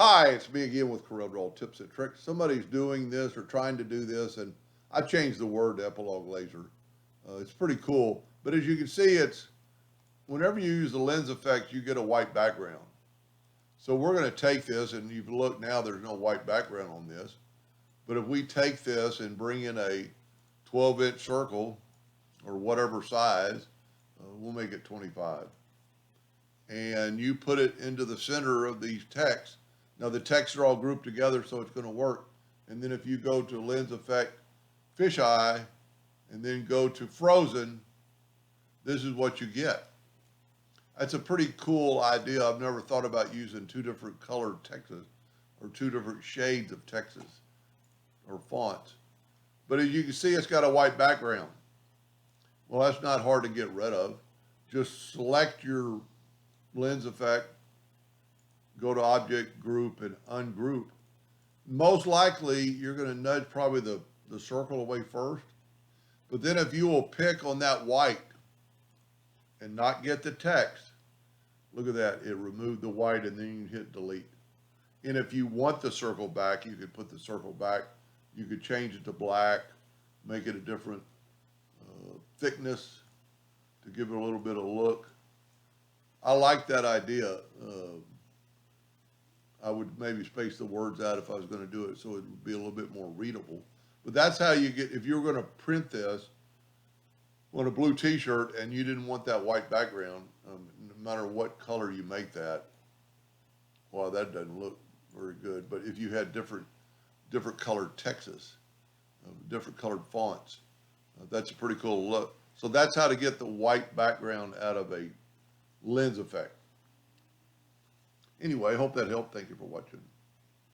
Hi, it's me again with Corel Draw Tips and Tricks. Somebody's doing this or trying to do this, and I changed the word to epilogue laser. It's pretty cool, but as you can see, it's whenever you use the lens effect, you get a white background. So we're going to take this, and you've looked now, there's no white background on this. But if we take this and bring in a 12-inch circle or whatever size, we'll make it 25. And you put it into the center of these texts. Now the texts are all grouped together, so it's going to work. And then if you go to lens effect fisheye and then go to frozen, this is what you get. That's a pretty cool idea. I've never thought about using two different colored texts or two different shades of texts or fonts. But as you can see, it's got a white background. Well, that's not hard to get rid of. Just select your lens effect, go to object group and ungroup. Most likely you're going to nudge probably the circle away first. But then if you will pick on that white and not get the text, look at that, it removed the white and then you can hit delete. And if you want the circle back, you could put the circle back. You could change it to black, make it a different thickness to give it a little bit of look. I like that idea. I would maybe space the words out if I was going to do it so it would be a little bit more readable. But that's how you get, if you're going to print this on a blue t-shirt and you didn't want that white background, no matter what color you make that, well, that doesn't look very good. But if you had different colored texts, different colored fonts, that's a pretty cool look. So that's how to get the white background out of a lens effect. Anyway, I hope that helped. Thank you for watching.